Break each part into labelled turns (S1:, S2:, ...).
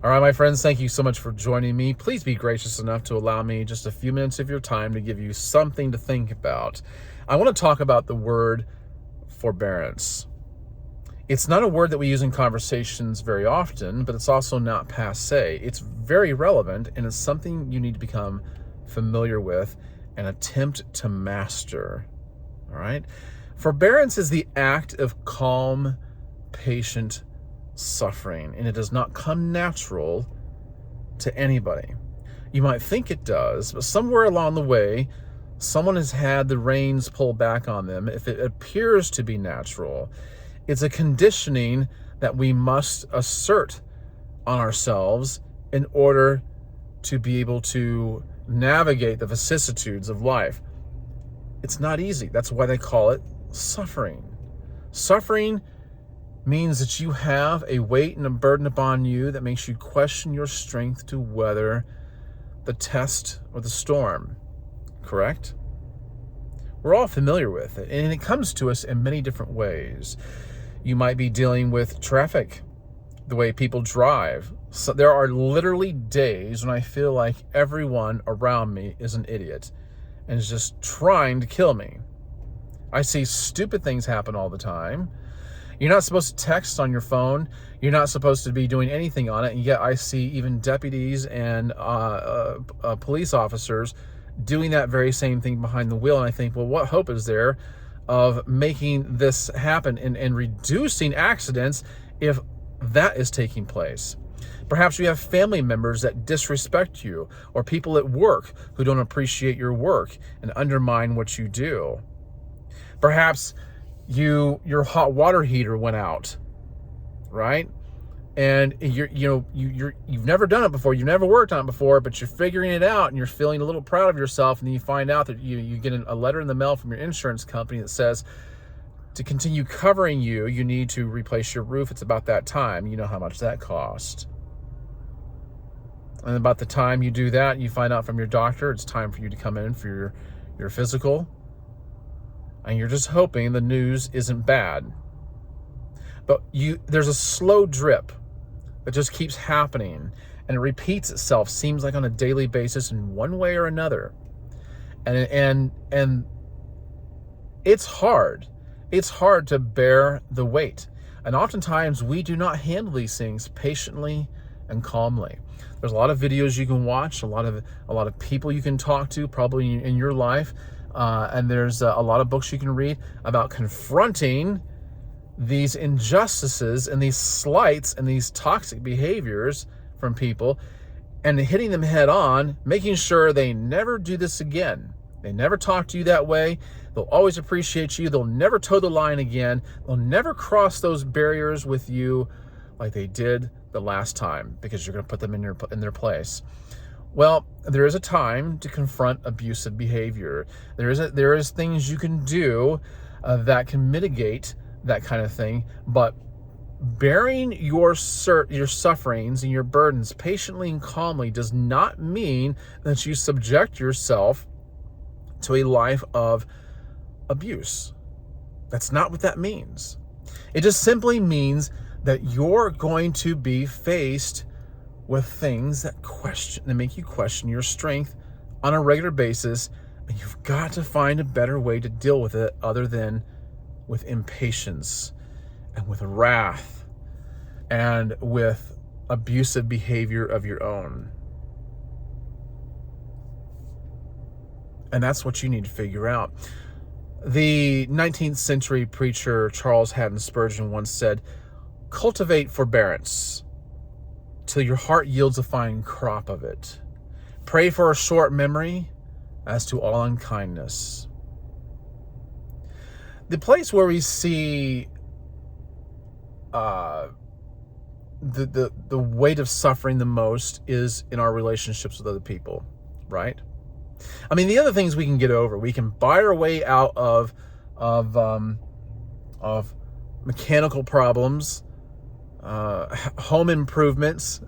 S1: All right, my friends, thank you so much for joining me. Please be gracious enough to allow me just a few minutes of your time to give you something to think about. I want to talk about the word forbearance. It's not a word that we use in conversations very often, but it's also not passé. It's very relevant, and it's something you need to become familiar with and attempt to master. All right? Forbearance is the act of calm, patient suffering, and it does not come natural to anybody. You might think it does, but somewhere along the way, someone has had the reins pulled back on them. If it appears to be natural, it's a conditioning that we must assert on ourselves in order to be able to navigate the vicissitudes of life. It's not easy. That's why they call it suffering. Suffering means that you have a weight and a burden upon you that makes you question your strength to weather the test or the storm. Correct? We're all familiar with it, and it comes to us in many different ways. You might be dealing with traffic, the way people drive. So there are literally days when I feel like everyone around me is an idiot and is just trying to kill me. I see stupid things happen all the time. You're not supposed to text on your phone. You're not supposed to be doing anything on it. And yet I see even deputies and police officers doing that very same thing behind the wheel. And I think, well, what hope is there of making this happen and reducing accidents if that is taking place? Perhaps you have family members that disrespect you, or people at work who don't appreciate your work and undermine what you do. Perhaps your hot water heater went out, right? And you've never done it before, you've never worked on it before, but you're figuring it out and you're feeling a little proud of yourself, and then you find out that you get a letter in the mail from your insurance company that says to continue covering you, you need to replace your roof. It's about that time. You know how much that cost. And about the time you do that, you find out from your doctor it's time for you to come in for your physical. And you're just hoping the news isn't bad. But there's a slow drip that just keeps happening, and it repeats itself, seems like on a daily basis in one way or another. And it's hard. It's hard to bear the weight. And oftentimes we do not handle these things patiently and calmly. There's a lot of videos you can watch, a lot of people you can talk to probably in your life. And there's a lot of books you can read about confronting these injustices and these slights and these toxic behaviors from people and hitting them head on, making sure they never do this again. They never talk to you that way. They'll always appreciate you. They'll never toe the line again. They'll never cross those barriers with you like they did the last time, because you're going to put them in their place. Well, there is a time to confront abusive behavior. There is things you can do that can mitigate that kind of thing, but bearing your sufferings and your burdens patiently and calmly does not mean that you subject yourself to a life of abuse. That's not what that means. It just simply means that you're going to be faced with things that make you question your strength on a regular basis, and you've got to find a better way to deal with it other than with impatience and with wrath and with abusive behavior of your own. And that's what you need to figure out. The 19th century preacher Charles Haddon Spurgeon once said, "Cultivate forbearance till your heart yields a fine crop of it. Pray for a short memory as to all unkindness." The place where we see the weight of suffering the most is in our relationships with other people, right? I mean, the other things we can get over. We can buy our way out of mechanical problems, home improvements,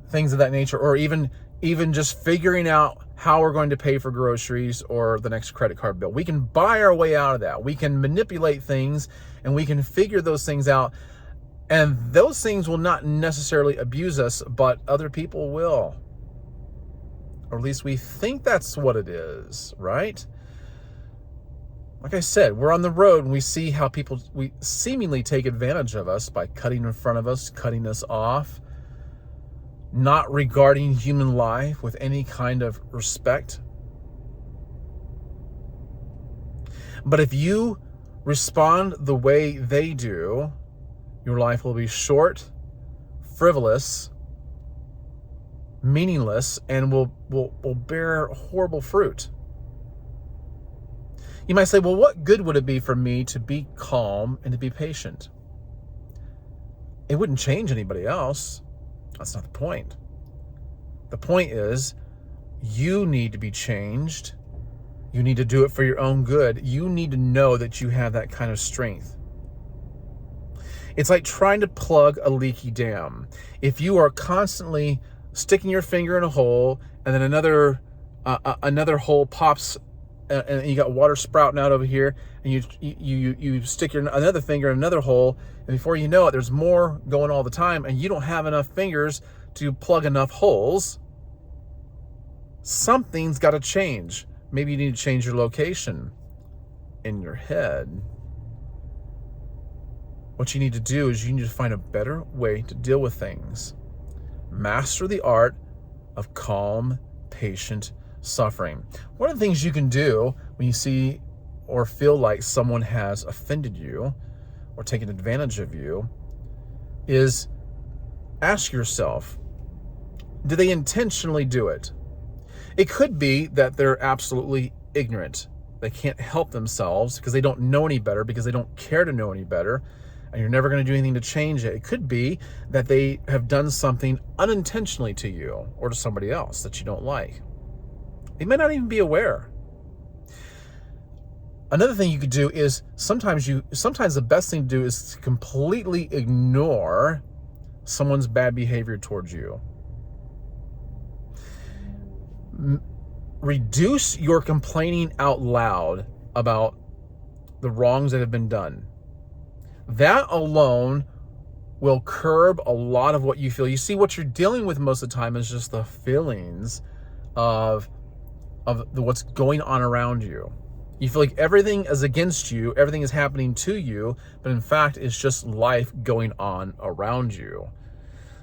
S1: things of that nature, or even just figuring out how we're going to pay for groceries or the next credit card bill. We can buy our way out of that. We can manipulate things and we can figure those things out And those things will not necessarily abuse us, but other people will. Or at least we think that's what it is, right? Like I said, we're on the road and we see how people we seemingly take advantage of us by cutting in front of us, cutting us off, not regarding human life with any kind of respect. But if you respond the way they do, your life will be short, frivolous, meaningless, and will bear horrible fruit. You might say, well, what good would it be for me to be calm and to be patient? It wouldn't change anybody else. That's not the point. The point is, you need to be changed. You need to do it for your own good. You need to know that you have that kind of strength. It's like trying to plug a leaky dam. If you are constantly sticking your finger in a hole and then another hole pops and you got water sprouting out over here, and you stick another finger in another hole, and before you know it, there's more going all the time, and you don't have enough fingers to plug enough holes. Something's got to change. Maybe you need to change your location in your head. What you need to do is you need to find a better way to deal with things. Master the art of calm, patient suffering. One of the things you can do when you see or feel like someone has offended you or taken advantage of you is ask yourself, do they intentionally do it? It could be that they're absolutely ignorant. They can't help themselves because they don't know any better, because they don't care to know any better, and you're never going to do anything to change it. It could be that they have done something unintentionally to you or to somebody else that you don't like. They may not even be aware. Another thing you could do is sometimes the best thing to do is to completely ignore someone's bad behavior towards you. Reduce your complaining out loud about the wrongs that have been done. That alone will curb a lot of what you feel. You see, what you're dealing with most of the time is just the feelings of what's going on around you. You feel like everything is against you, everything is happening to you, but in fact, it's just life going on around you.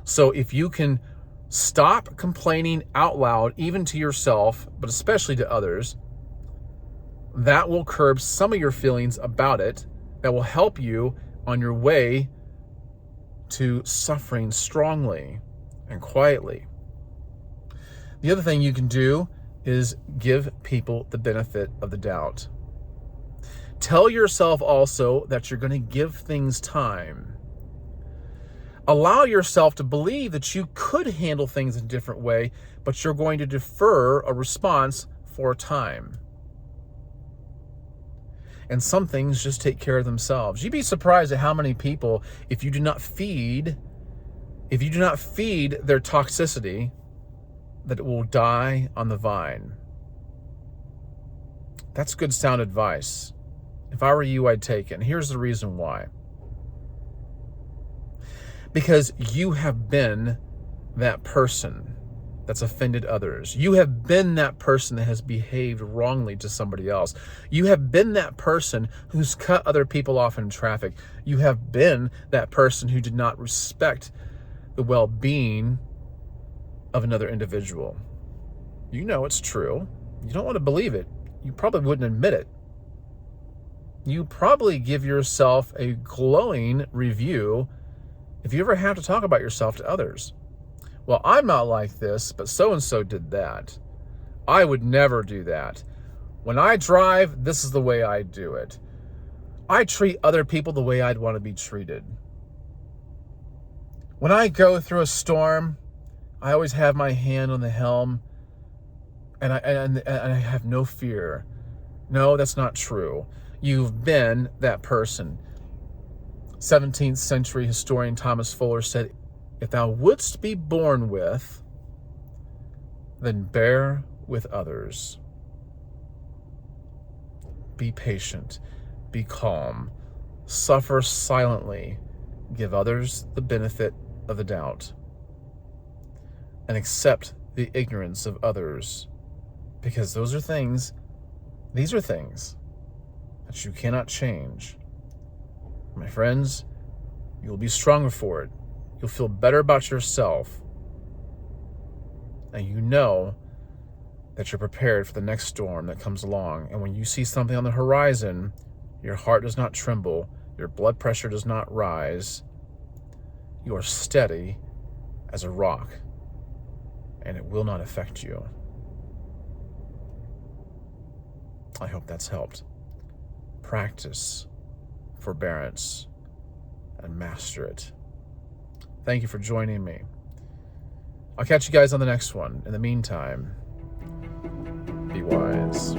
S1: So if you can stop complaining out loud, even to yourself, but especially to others, that will curb some of your feelings about it. That will help you on your way to suffering strongly and quietly. The other thing you can do is give people the benefit of the doubt. Tell yourself also that you're going to give things time. Allow yourself to believe that you could handle things in a different way, but you're going to defer a response for a time. And some things just take care of themselves. You'd be surprised at how many people, if you do not feed their toxicity, that it will die on the vine. That's good sound advice. If I were you, I'd take it. And here's the reason why. Because you have been that person that's offended others. You have been that person that has behaved wrongly to somebody else. You have been that person who's cut other people off in traffic. You have been that person who did not respect the well-being of another individual. You know it's true. You don't want to believe it. You probably wouldn't admit it. You probably give yourself a glowing review if you ever have to talk about yourself to others. Well, I'm not like this, but so-and-so did that. I would never do that. When I drive, this is the way I do it. I treat other people the way I'd want to be treated. When I go through a storm, I always have my hand on the helm, and I have no fear. No, that's not true. You've been that person. 17th century historian Thomas Fuller said, "If thou wouldst be borne with, then bear with others." Be patient, be calm, suffer silently, give others the benefit of the doubt, and accept the ignorance of others, because these are things that you cannot change. My friends, you'll be stronger for it. You'll feel better about yourself. And you know that you're prepared for the next storm that comes along. And when you see something on the horizon, your heart does not tremble, your blood pressure does not rise. You are steady as a rock, and it will not affect you. I hope that's helped. Practice forbearance and master it. Thank you for joining me. I'll catch you guys on the next one. In the meantime, be wise.